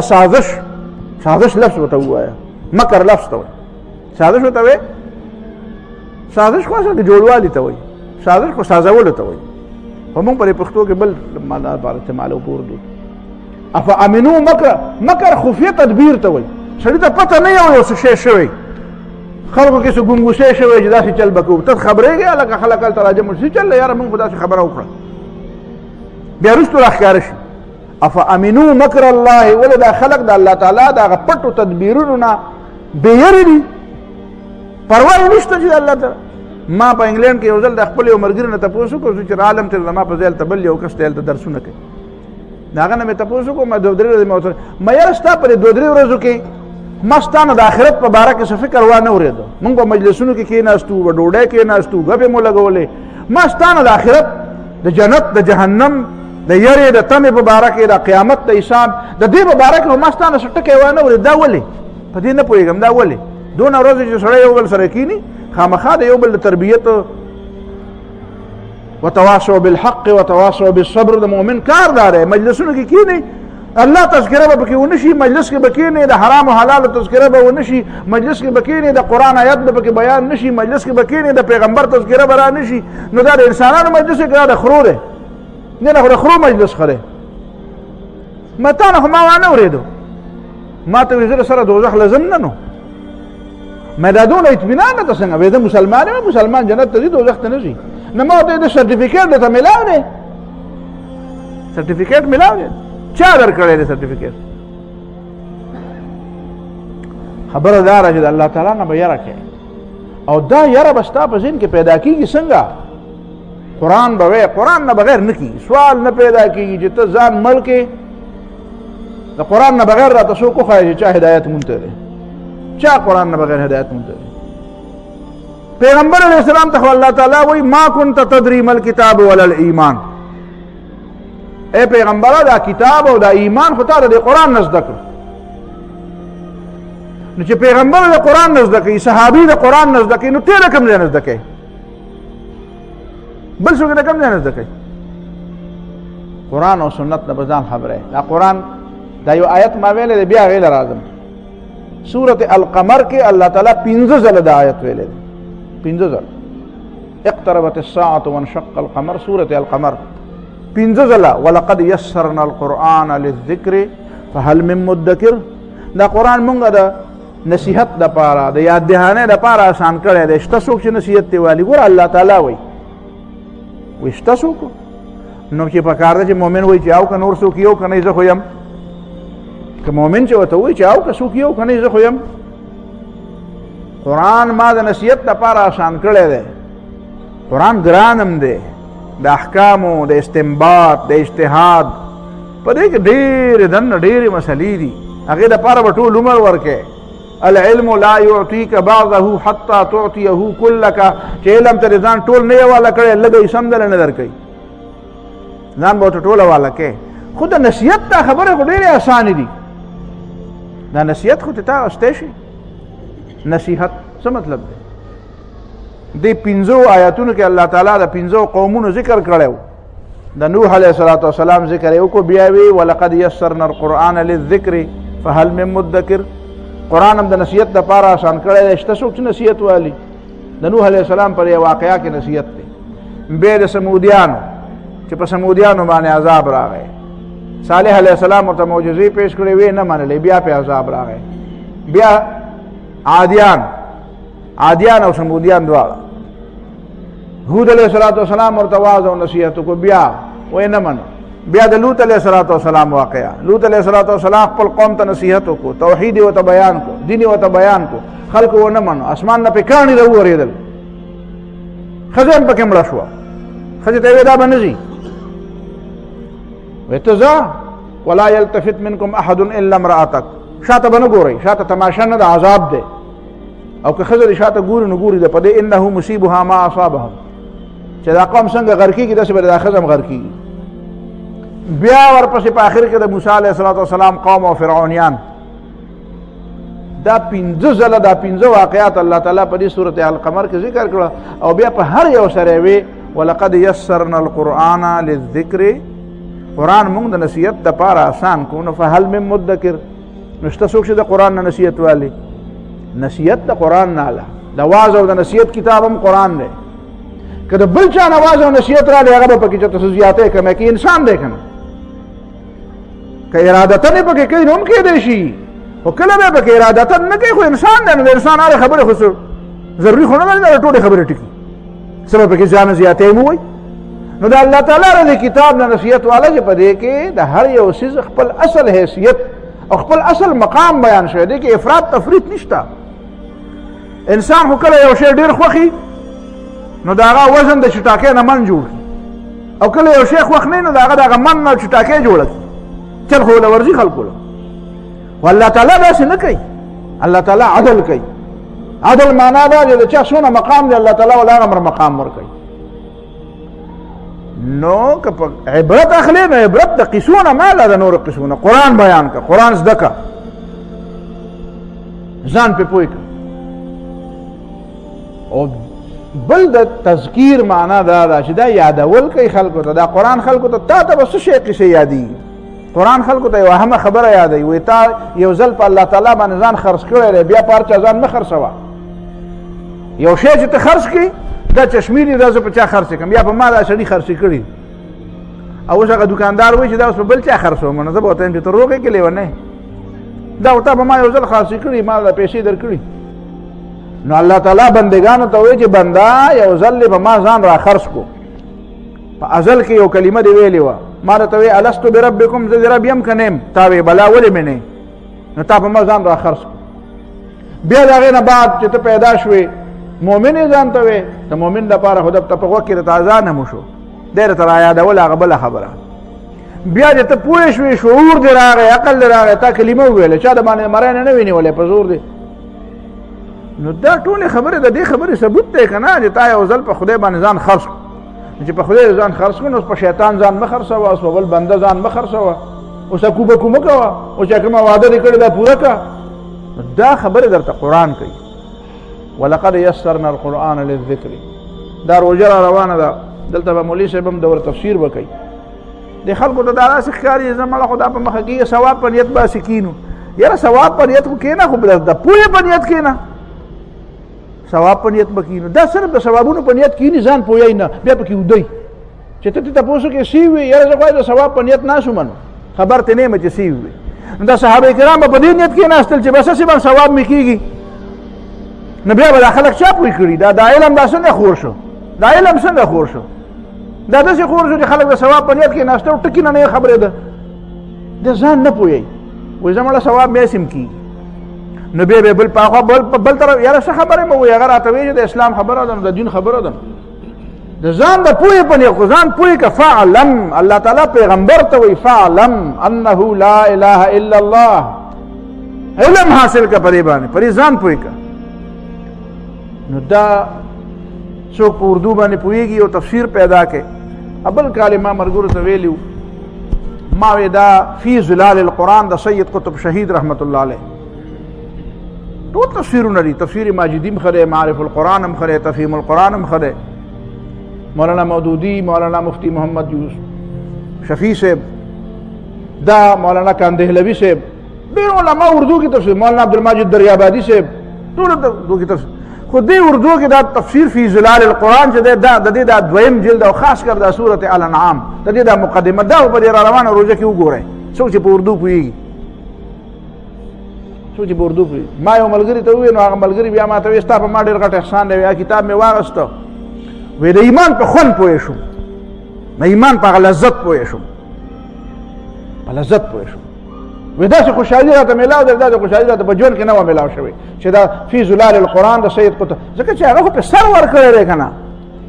Speaker 1: سازش لفظ ورته ووایه، مکر لفظ ته وایي. سازش ورته وایي، سازش خو اصل کې جوړوالي ته وایي، سازش خو سازولو ته وایي. خو موږ په پښتو کې بل معنا استعمال او پوردو. افامنوا مکر خفیه تدبیر ته وایي. سړي ته پته نه یو څه شی شوی، خلکو کې څه ګونګوسې شوی چې داسې چل به کوو، ته خبرېږې هلکه خلک هلته راجمع شي، چل یاره موږ خو داسې خبره وکړه، بیا وروستو راښکاره شي. افامنوا مکر الله. ولې دا خلک د الله تعالی د هغه پټو تدبیرونو نه بېیرې دي، پروا یې نشته چې د الله تعالی. ما په انګلینډ کې یو ځل د خپل یو ملګري نه تپوس وکړو چې عالم ته زما په ځای هلته بل یو کس دی هلته درسونه کوي. د هغه نه مې تپوس وکړو، ما 2-3 ورځې مې ورته ما یاره ستا په دې 2-3 ورځو کې ما ستا نه د آخرت په باره کې څه فکر وانه اورېده. موږ په مجلسونو کې کېناستو، په ډوډۍ کېناستو، ګپې مو لګولې، ما ستا نه د آخرت، د جنت، د جهنم، د یرې، د تمې په باره کې، د قیامت، د حساب، د دې په باره کې ما ستا نه څه ټکی وانه اورېد. دا ولې؟ په دې نه پوهېږم دا ولې. دونه ورځې چې سړی یو بل سره کېني، خامخا د یو بل د تربیت وتواصوا بالحق وتواصوا بالصبر د مؤمن کار دا دی. مجلسونو کې کېنئ، الله تذکره به پکې ونشي، مجلس کې به کېنئ د حرام او حلال تذکره به ونشي، مجلس کې به کېنئ د قرآن آیت به پکې بیان نشي، مجلس کې به کېنئ د پیغمبر تذکره به را نشي، نو دا د انسانانو مجلس کې دا د خرو دی. نه خو د خرو مجلس خره. ما تا نه خو ما وانه اورېدو، ما ته ویل زه سره دوزخ لازم نه نو. ما دا دونه اطمینان نه ته څنګه وې، د مسلمان یم، مسلمان جنت ته ځي دوزخ ته نه ځي. نو ما ورته د سرټیفیکیټ درته میلاو دی سرټیفیکیټ میلاو دی چا درکړی دی سرټیفیکیټ خبره دا ده چې د الله تعالی نه به یره کوې او دا یره به ستا په ذهن کې پیدا کېږي څنګه قرآن به وی قرآن نه بغیر نه کېږي سوال نه پیدا کېږي چې ته ځان مړ کې د قرآن نه بغیر راته څوک وښایي چې چا هدایت مونته دی چا قرآن نه بغیر هدایت مونته دی پیغمبر علیہ السلام ته الله تعالی وی ما كنت تدري ما الكتاب ولا الايمان اے پیغمبره دا کتاب او دا ایمان خو تا د قرآن نه زده کړ نو چې پیغمبر د قرآن نه زده کوي صحابي د قرآن نه زده کوي نو ته د کوم ځای نه زده کوې بل څوک د کوم ځای نه زده کوي قرآن او سنت نه به ځان خبره دا قرآن دا یو آیت ما ویلی دی بیا هغې له راځم سورت القمر کې الله تعالی 15 ځله دا آیت ویلی دی 15 ځله اقتربت الساعة وانشق القمر سورت القمر 15 ځله ولقد یسرنا القرآن للذکر فهل من مدکر دا قرآن مونږ د نصیحت دپاره د یاد دهانۍ دپاره آسان کړی دی شته څوک چې نصیحت دی والي ګوره الله تعالی وایي وایي شته څوک نو چې پکار ده چې مؤمن وایي چې او که نور څوک یو که نه زه خو یم که مؤمن چې ورته وایي چې او که څوک یو که نه زه خو یم قرآن ما د نصیحت دپاره آسان کړی دی قرآن ګران هم دی د احکامو د استنباط د اجتهاد په دې کې ډېرې دننه ډېرې مسلې دي هغې دپاره به ټول عمر ورکې العلم لا يعطيك بعضه حتى تعطيه كلك چې علم ته ځان ټول نه یې والا کړی لږه یې سم دله نه درکوي ځان به ورته ټوله والا کې خو د نصیحت دا خبرې خو ډېرې اسانې دي دا نصیحت خو ته تا استی شي نصیحت څه مطلب دی دې 15 آیاتونو کې الله تعالی د 15 قومونو ذکر کړی و د نوح علیه السلام ذکر یې وکړو بیا وی ولقد یسرنا القرآن للذکر فهل من مدکر قرآن هم د نصیحت دپاره آسان کړی دی شته څوک چې نصیحت والي د نوح علیه السلام پر یو واقعه کې نصیحت دی بیا د سمودیانو چې په سمودیانو باندې عذاب راغی صالح علیه السلام ورته معجزې پیش کړې وې نه منلې بیا پې عذاب راغی بیا عادیان او سمودیان دواړه هود علیه السلام ورته واعظ او نصیحت وکړو بیا وایي نه منو بیا د لوط علیه السلام واقعه لوط علیه السلام خپل قوم ته نصیحت وکړو توحید یې ورته بیان کړو دین یې ورته بیان کړو خلکو ونه منو اسمان نه پې کاڼي راوورېدل ښځه هم پکې مړه شوه ښځې ته یې ویې دا به نه ځي وایي ته ځه ولا یلتفت منکم احد الا امرأتک شاته به نه ګورئ شاته تماشه نه د عذاب دی او که ښځه دې شاته ګوري نو ګوري د په دې انه مصیبها ما اصابهم چې دا قوم څنګه غر کېږي داسې به دا ښځه هم غر کېږي بیا ورپسې په آخر کې د موسی علیه السلام قوم او فرعونیان دا 15 ځله دا 15 واقعات الله تعالی په دې صورت القمر کې ذکر کړه او بیا په هر یو سره وی ولقد یسرنا القرآن للذکر قرآن مونږ د نصیحت دپاره آسان کو نو فهل من مدکر نو شته څوک چې د قرآن نه نصیحت والی نصیحت د قرآن نه اله د واعظ او د نصیحت کتاب هم قرآن دی که د بل چا نه واعظ او نصیحت راغلی هغه به پکې چېرته څه زیاتی کمی کوي انسان دی که نه که ارادتن یې پکې کوي نو هم کېدی شي خو کله به پکې ارادتن نه کوي خو انسان دی نو د انسان هرې خبرې خو ضروري خو نه ده د ټولې خبرې ټکي څه به پکې ځان زیاتی هم ووایي نو د الله تعالی د کتاب نه نصیحت والا چې په دې کې د هر یو څیز خپل اصل حیثیت او خپل اصل مقام بیان شوی دی کې افراط تفریط نشته انسان خو کله یو شی ډېر خوښي نو د هغه وزن د چټاکۍ نه من جوړ کړي او کله یو شی خوښ نه وي نو د هغه د هغه من نه چټاکۍ جوړه کړي چل خو له ورځي خلکو له خو الله تعالی داسې نه کوي الله تعالی عدل کوي عدل معنا دا چې د چا څونه مقام دی الله تعالی ول هغه مقام ورکوي نو که په عبرت اخلي نو عبرت د قصونه ما لا د نور قصونه قرآن بیان که قرآن زده که ځان پې پوه که او بل د تذکیر معنا دا ده چې دا یادول کوي خلکو ته دا قرآن خلکو ته تا ته به څه شی قصې یادېږي قرآن خلکو ته یوه اهمه خبره یادوي وایي تا یو ځل په الله تعالی باندې ځان خرڅ کړی دی بیا په هر چا ځان مه خرڅوه یو شی چې ته خرڅ کړي دا چشمیر دی دا زه په چا خرڅ کړم یا په ما دا سړي خرڅې کړي او اوس هغه دوکاندار وایي چې دا اوس په بل چا خرڅوم نو زه به ورته وایم چې ته روغې کې لیونی دا ورته په ما یو ځل خرڅې کړي ما دا پیسې درکړي نو الله تعالی بندگانو ته وایي چې بنده یو ځل په ما ځان را خرڅ کو. په ازل کې یو کلمه دی ویلې وه، ما راته وایي الستو بربکم، زه د رب یم که نه یم؟ تا وایي بلا ولې مې نه؟ نو تا په ما ځان را خرڅ کو. بیا د هغې نه بعد چې ته پیدا شوې مؤمن یې ځان ته وې، د مؤمن دپاره خو ته په غوږ کې درته اذان هم وشو، دی درته را یادول هغه بله خبره. بیا چې ته پوه شوې، شعور دې راغی، عقل دې راغی، تا کلمه وویله، چا د باندې مری نه وي نیولی په زور دی. نو دا ټولې خبرې د دې خبرې ثبوت دی که نه چې تا یو ځل په خدای باندې ځان خرڅ کړو. چې په خدای ځان خرڅ کړو نو اوس په شیطان ځان مه خرڅوه، اوس په بل بنده ځان مه خرڅوه، اوس اکوبکو مه کوه، اوس چا کومه وعده دې کړې دا پوره کړه. دا خبرې درته قرآن کوي. ولقد یسرنا القرآن للذکر. دا روژه را روانه ده، دلته به مولوي صاحب هم د ور تفسیر به کوي. د خلکو ته دا داسې ښکاري زه مړه خو دا په مخه کېږي ثواب په نیت باسې کینو. یاره ثواب په نیت خو کښېنه، خو د پوهې په نیت کښېنه. ثواب په نیت به کینو، دا صرف د ثوابونو په نیت کیني، ځان پوهیږي نه، بیا پکې ودی چې ته تپوس وکړې سی وي یاره زه خدای د ثواب په نیت ناست وم، خبر ته نه یم چې سی وي. نو دا صحابه کرام به په دې نیت کېناستل چې بس هسې به ثواب مې کېږي. نو بیا به دا خلک چا پوه کړي؟ دا علم دا څنګه خور شو؟ دا علم څنګه خور شو؟ دا داسې خور شو چې خلک د ثواب په نیت کېناسته او ټکي نه نه خبرې ده، د ځان نه پوهیږي، وایي زه مړه ثواب بیا سم کېږي. نو بیا به بل پاخوا بل طرف یاره څه خبرې مه وایي، هغه راته وایي چې د اسلام خبره ده، د دین خبره ده. د ځان د پوهې په نیت خو ځان پوهې که فعلم، الله تعالی پیغمبر ته وایي فعلم انه لا اله الا الله، علم حاصل که په دې باندې، په دې ځان پوهې که. نو دا څوک په اردو باندې پوهېږي او تفسیر پیدا کوي. بل کال ما ملګرو ته ویلي وو، ما وی دا فی ظلال القرآن د سید قطب شهید رحمت الله علیه ټول تفسیرونه دي، تفسیر ماجدی هم ښه دی، معارف القرآن هم ښه دی، تفهیم القرآن هم ښه دی، مولانا مودودی، مولانا مفتی محمد شفیع صاحب، دا مولانا کاندهلوی صاحب، ډېر علما اردو کې تفسیر، مولانا عبدالماجد دریابادي صاحب، ټول اردو کې تفسیر. خو دې اردو کې دا تفسیر فی ظلال القرآن چې دی د دې دا دویم جلد او خاص کر دا سورت الانعام د دې دا مقدمه دا په دې را روانه روژه کې وګورئ، څوک چې په اردو پوهېږي، څوک چې په اردو پوهېږي. ما یو ملګري ته وویل، نو هغه ملګري بیا ما ته وایي ستا په ما ډېر غټ احسان دی، یا کتاب مې واخېسته، وایي د ایمان په خوند پوه شوم، د ایمان په هغه لذت پوه شوم، په لذت پوه شوم. وایي داسې خوشحالي راته میلاو دی، داسې خوشحالي راته په ژوند کې نه وه میلاو شوې چې دا فی ظلال القرآن د سید قطب، ځکه چې هغه خو پې سر ورکړی دی که نه.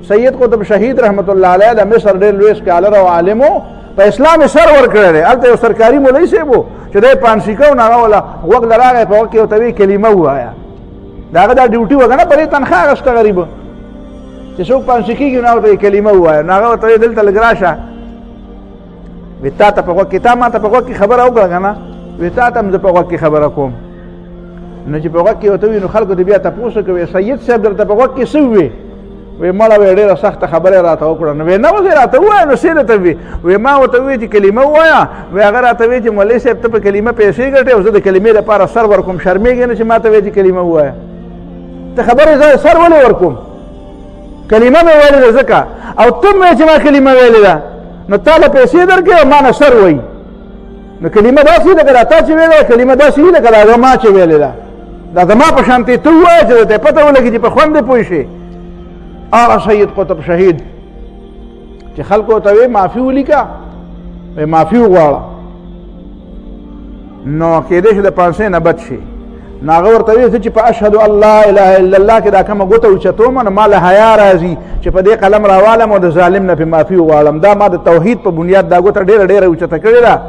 Speaker 1: سید قطب شهید رحمت الله علیه د مصر ډېر لوی سکالر او عالم و، په اسلام یې سر ورکړی دی. هلته یو سرکاري مولوي صاحب و چې دی پانسي کو، نو هغه وله غوږ له راغی، په وخت کې ورته وایي کلمه ووایه. د هغه دا ډیوټي وه که نه، په دې تنخواه اخېسته غریبه چې څوک پانسي کېږي نو هغه ورته کلمه ووایه. نو هغه ورته وایي دلته لږ راشه، وایي تا ته په غوږ کې، تا ما ته په غوږ کې خبره وکړه که نه، وایي تا ته هم زه په غوږ کې خبره کوم. نو چې په غوږ کې ورته وایي نو خلکو ته بیا تپوس وکړه، سید صاحب درته په غوږ کې څه ووایي؟ وایي مړه وایي ډېره سخته خبره راته وکړه. نو وایي نه اوس یې راته ووایه، نو څه درته وایي؟ وایي ما ورته ووایي چې کلمه ووایه. وایي هغه راته وایي چې مولوي صاحب ته په کلمه پیسې ګټې او زه د کلمې لپاره سر ورکوم، شرمېږې نه چې ما ته وایي چې کلمه ووایه؟ ته خبرې زه سر ولې ورکوم؟ کلمه مې ویلې ده ځکه، او ته مې وایې چې ما کلمه ویلې ده، نو تا له پیسې درکړې او ما نه سر وایي. نو کلمه داسې لکه دا تا چې ویلې ده، کلمه داسې وي لکه دا ما چې ویلې ده. دا زما په شانتې ته ووایه چې درته پته ولګي چې په خوند دې پوه شې. هغه سید قطب شهید چې خلکو ته وایي معافي ولیکه، وایي معافي وغواړه، نو کېدای شي د پانسۍ نه بد شي. نو هغه ورته وایي زه چې په اشهد ان لا اله الا الله کې دا کومه ګوته اوچتوم، نو ما له حیا راځي چې په دې قلم راوالم او د ظالم نه پې معافي وغواړم. دا ما د توحید په بنیاد دا ګوته ډېره ډېره اوچته کړې ده،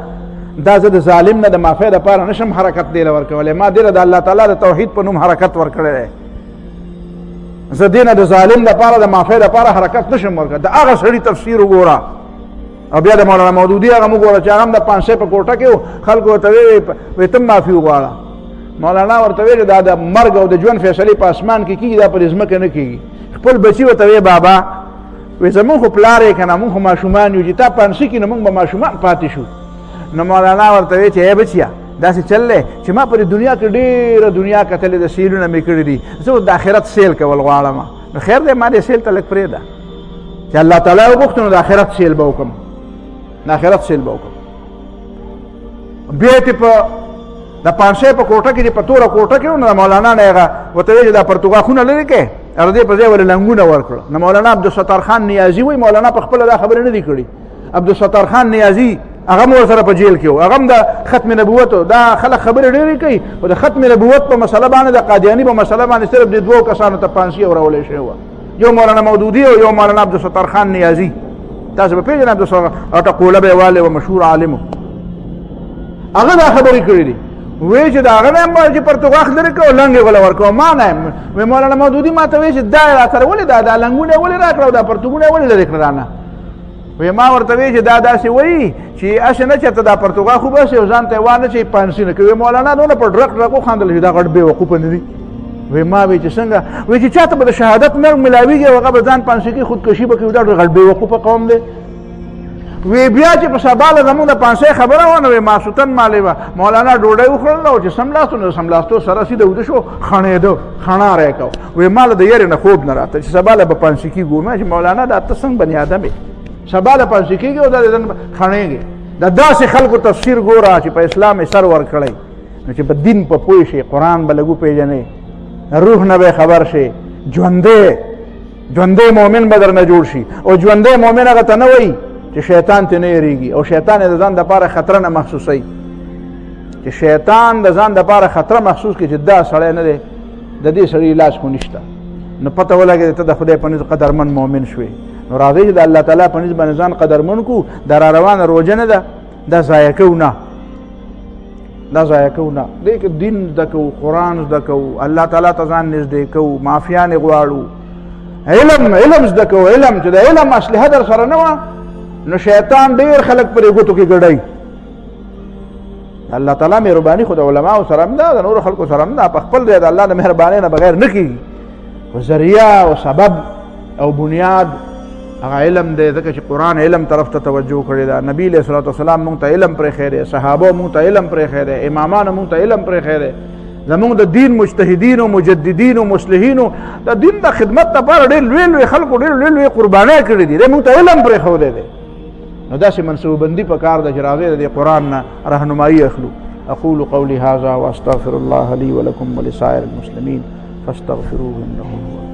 Speaker 1: دا زه د ظالم نه د معافۍ دپاره نشم حرکت دی له ورکولی، ما دې له د الله تعالی د توحید په نوم حرکت ورکړی دی. زه دې نه د ظالم دپاره د معافۍ دپاره حرکت نشم ورکړی. د هغه سړي تفسیر وګوره، او بیا د مولانا مودودي هغه مه ګوره چې هغه هم د پانسۍ په کوټه کې و، خلکو ورته وایي ته هم معافي وغواړه. مولانا ورته ویل دا د مرګ او د ژوند فیصلې په اسمان کې کېږي، دا په دې ځمکه نه کېږي. خپل بچي ورته وایي بابا، وایي زمونږ خو پلار یې که نه، مونږ خو ماشومان یو، چې تا پانسي کړي نو مونږ به ماشومان پاتې شو. نو مولانا ورته وایي چې ای بچیا داسې چل دی چې ما په دې دنیا کې ډېره دنیا کتلې ده، سیلونه مې کړي دي، زه اوس د آخرت سیل کول غواړم. نو خیر دی ما دې سیل ته لږ پرېږده چې الله تعالی وغوښتو نو د آخرت سیل به وکړم، د آخرت سیل به وکړم. بیا یې په د پانسۍ په کوټه کې چې په توره کوټه کې نو د مولانا نه هغه ورته وایي چې دا پرتوګاښونه لرې کړې او د دې په ځای ولې لنګونه ورکړه. نو مولانا عبدالستار خان نیازي وایي مولانا په خپله دا خبرې نه دي کړي. عبدالستار خان نیازي هغه هم ورسره په جیل کې و، هغه هم د ختم نبوت و. دا خلک خبرې ډېرې کوي خو د ختم نبوت په مسله باندې د قادیاني په مسله باندې صرف د دوو کسانو ته پانسي اورولی شوې وه، یو مولانا مودودي او یو مولانا عبدالستار خان نیازي. تاسو به پېژنئ عبدالستار اټقوله به یې والی و، مشهور عالم و. هغه دا خبرې کړې دي وایي چې د هغه نه یم چې پرتوګاښ لرې کړه او لنګ یې غله ورکړه. ما نه یم وایي مولانا مودودي ما ته وایي چې دا یې را سره ولې دا لنګونه یې ولې را کړه او دا پرتوګونه یې ولې لرې کړه رانه. وایي ما ورته وایي چې دا داسې وایي چې هسې نه چېرته دا پرتوګاښ وباسې او ځان ته یې وانه چې پانسي نه کوي. مولانا دونه په ډرک ډرک وخندل چې دا غټ بېوقوفه نه دي. وایي ما وایي چې څنګه وایي چې چاته به د شهادت مرګ ملاویږي او هغه به ځان پانسي کوي خودکشي به کوي، دا ډېر غټ بېوقوفه قوم دی. وی بیا چې په سبا له زمونږ د پانسۍ خبره وه نو ماسوتن مالې وه مولانا ډوډۍ وخوړله او چې سملاستو نو سملاستو سره سیده وده شو خڼېده خڼار یې کو. وی ما له د یارې نه خوب نه راته چې سبا له به پانسي کېږو. ما چې مولانا دا ته څنګه بني ادم یې سبا له پانسي کېږي او دا خڼېږي. د داسې خلکو تفسیر ګوره چې په اسلام یې سر ورکړی نو چې په دین په پوه شي، قرآن به لږ وپېژنې، روح نه به خبر شي، ژوندی مؤمن به درنه جوړ شي. او ژوندی مؤمن هغه ته نه وایي چې شیطان ته نه یریږي او شیطان یې د ځان دپاره خطره نه محسوسوي، چې شیطان د ځان دپاره خطره محسوس کړي چې دا سړی نه دی، د دې سړي علاج خو نشته، نو پته ولګېده ته د خدای په نزد قدرمن مؤمن شوې. نو راځئ چې د الله تعالی په نزد باندې ځان قدرمن کړو. دا را روانه روژه نه ده، دا ضایع کوو نه، دا ضایع کوو نه. دې کې دین زده کوو، قرآن زده کوو، الله تعالی ته ځان نږدې کوو، معافیان یې غواړو، علم زده کوو. علم چې د علم اصلحه در سره نه وه نو شیطان ډېر خلک پرې ګوتو کې ګډوي. الله تعالی مهرباني خو د علماو سره هم ده، د نورو خلکو سره هم ده، په خپل ځای د الله د مهربانۍ نه بغیر نه کېږي. خو ذریعه او سبب او بنیاد هغه علم دی، ځکه چې قرآن علم طرف ته توجه کړې ده. نبي علیه الصلاة والسلام مونږ ته علم پرېښی دی، صحابو مونږ ته علم پرېښی دی، امامانو مونږ ته علم پرېښی دی. زمونږ د دین مجتهدینو مجددینو مصلحینو د دین د خدمت لپاره ډېر لوی خلکو ډېر لوی قربانۍ کړې دي، دی مونږ ته علم پرېښودی دی. نو داسې منصوبه بندي پکار ده چې راځئ د دې قرآن نه رهنمایي اخلو. اقول قولي هذا واستغفر الله لي ولكم ولسائر المسلمين فاستغفروه انه هو